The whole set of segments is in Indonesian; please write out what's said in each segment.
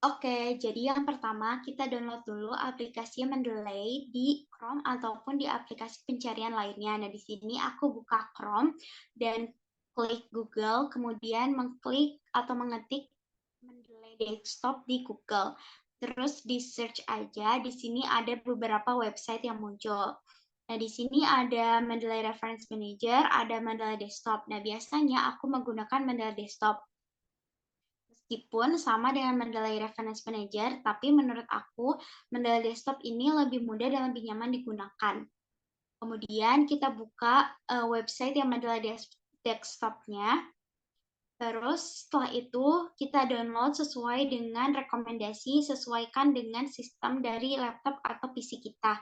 Oke, jadi yang pertama kita download dulu aplikasi Mendeley di Chrome ataupun di aplikasi pencarian lainnya. Nah, di sini aku buka Chrome dan klik Google, kemudian mengklik atau mengetik Mendeley Desktop di Google. Terus di search aja, di sini ada beberapa website yang muncul. Nah, di sini ada Mendeley Reference Manager, ada Mendeley Desktop. Nah, biasanya aku menggunakan Mendeley Desktop. Meskipun sama dengan Mendeley Reference Manager, tapi menurut aku Mendeley Desktop ini lebih mudah dan lebih nyaman digunakan. Kemudian kita buka website yang Mendeley Desktop-nya. Terus setelah itu kita download sesuai dengan rekomendasi, sesuaikan dengan sistem dari laptop atau PC kita.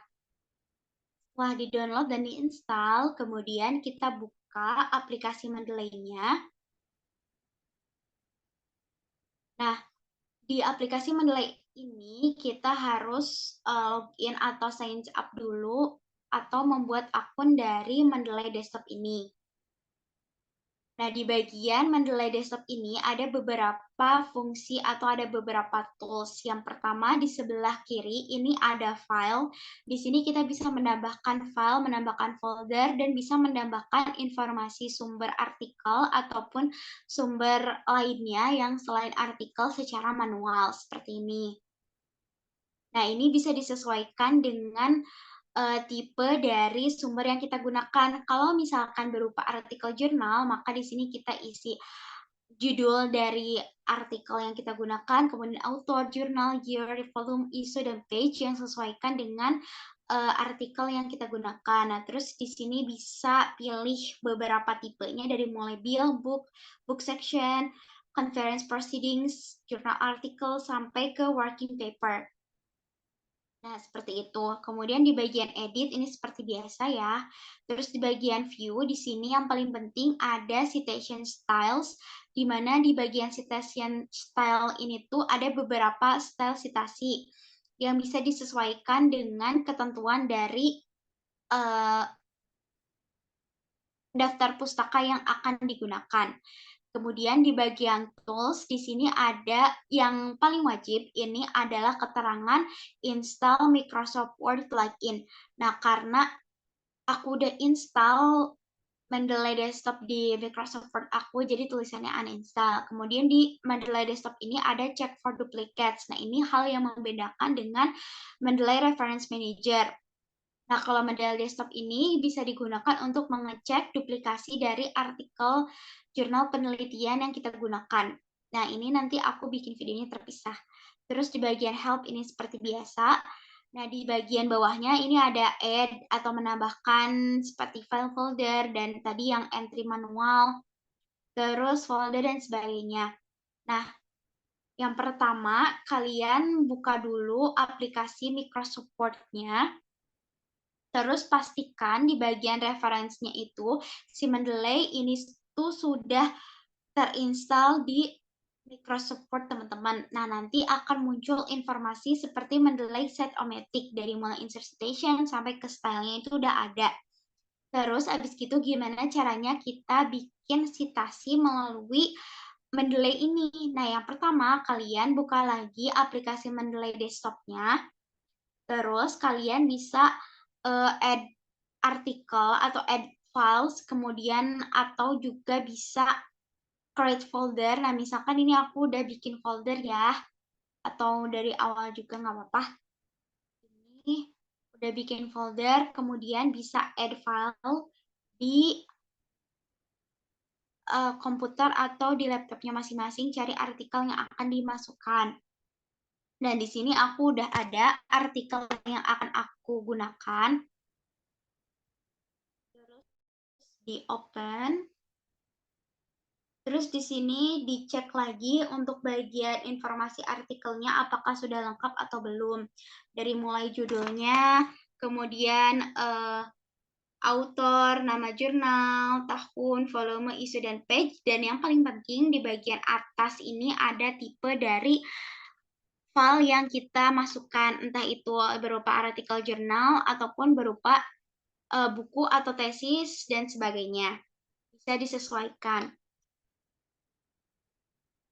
Setelah di-download dan di-install, kemudian kita buka aplikasi Mendeley-nya. Nah, di aplikasi Mendeley ini kita harus login atau sign up dulu atau membuat akun dari Mendeley Desktop ini. Nah, di bagian Mendeley Desktop ini ada beberapa fungsi atau ada beberapa tools. Yang pertama di sebelah kiri ini ada file. Di sini kita bisa menambahkan file, menambahkan folder, dan bisa menambahkan informasi sumber artikel ataupun sumber lainnya yang selain artikel secara manual seperti ini. Nah, ini bisa disesuaikan dengan tipe dari sumber yang kita gunakan. Kalau misalkan berupa artikel jurnal, maka di sini kita isi judul dari artikel yang kita gunakan, kemudian author, jurnal, year, volume, issue, dan page yang sesuaikan dengan artikel yang kita gunakan. Nah, terus di sini bisa pilih beberapa tipenya dari mulai bill, book section, conference proceedings, journal article, sampai ke working paper. Nah, seperti itu. Kemudian di bagian edit ini seperti biasa ya. Terus di bagian view, di sini yang paling penting ada citation styles, di mana di bagian citation style ini tuh ada beberapa style citasi yang bisa disesuaikan dengan ketentuan dari daftar pustaka yang akan digunakan. Kemudian di bagian tools, di sini ada yang paling wajib, ini adalah keterangan install Microsoft Word plugin. Nah, karena aku udah install Mendeley Desktop di Microsoft Word aku, jadi tulisannya uninstall. Kemudian di Mendeley Desktop ini ada check for duplicates. Nah, ini hal yang membedakan dengan Mendeley Reference Manager. Nah, kalau Mendeley Desktop ini bisa digunakan untuk mengecek duplikasi dari artikel jurnal penelitian yang kita gunakan. Nah, ini nanti aku bikin videonya terpisah. Terus di bagian help ini seperti biasa. Nah, di bagian bawahnya ini ada add atau menambahkan seperti file folder dan tadi yang entry manual, terus folder dan sebagainya. Nah, yang pertama kalian buka dulu aplikasi Microsoft Word-nya. Terus pastikan di bagian referensinya itu si Mendeley ini tuh sudah terinstall di Microsoft Word, teman-teman. Nah, nanti akan muncul informasi seperti Mendeley Set-O-Matic dari mulai insert citation sampai ke stylenya itu udah ada. Terus abis gitu gimana caranya kita bikin citasi melalui Mendeley ini. Nah, yang pertama kalian buka lagi aplikasi Mendeley Desktop-nya. Terus kalian bisa add artikel atau add files, kemudian atau juga bisa create folder. Nah, misalkan ini aku udah bikin folder ya, atau dari awal juga nggak apa-apa. Ini udah bikin folder, kemudian bisa add file di komputer atau di laptopnya masing-masing, cari artikel yang akan dimasukkan. Dan di sini aku udah ada artikel yang akan aku gunakan. Terus di open. Terus di sini dicek lagi untuk bagian informasi artikelnya apakah sudah lengkap atau belum. Dari mulai judulnya, kemudian author, nama jurnal, tahun, volume, isu, dan page. Dan yang paling penting di bagian atas ini ada tipe dari file yang kita masukkan, entah itu berupa artikel jurnal ataupun berupa buku atau tesis, dan sebagainya. Bisa disesuaikan.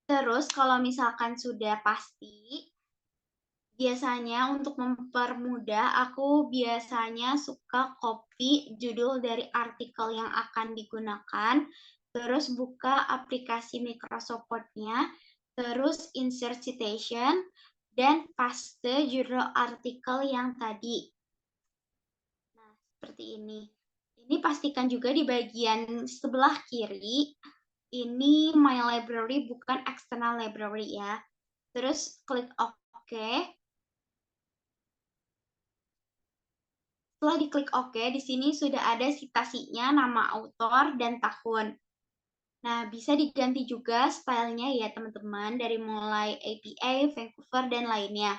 Terus kalau misalkan sudah pasti, biasanya untuk mempermudah, aku biasanya suka copy judul dari artikel yang akan digunakan, terus buka aplikasi Microsoft Word-nya, terus insert citation, dan paste judul artikel yang tadi. Nah, seperti ini. Ini pastikan juga di bagian sebelah kiri, ini My Library bukan External Library ya. Terus klik OK. Setelah diklik OK, di sini sudah ada citasinya, nama autor, dan tahun. Nah, bisa diganti juga stylenya ya teman-teman, dari mulai APA, Vancouver, dan lainnya.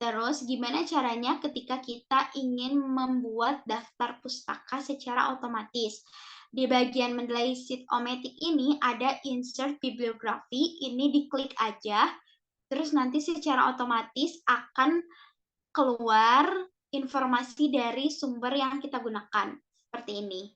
Terus, gimana caranya ketika kita ingin membuat daftar pustaka secara otomatis? Di bagian menilai sheet-o-matic ini ada insert bibliografi, ini diklik aja, terus nanti secara otomatis akan keluar informasi dari sumber yang kita gunakan. Seperti ini.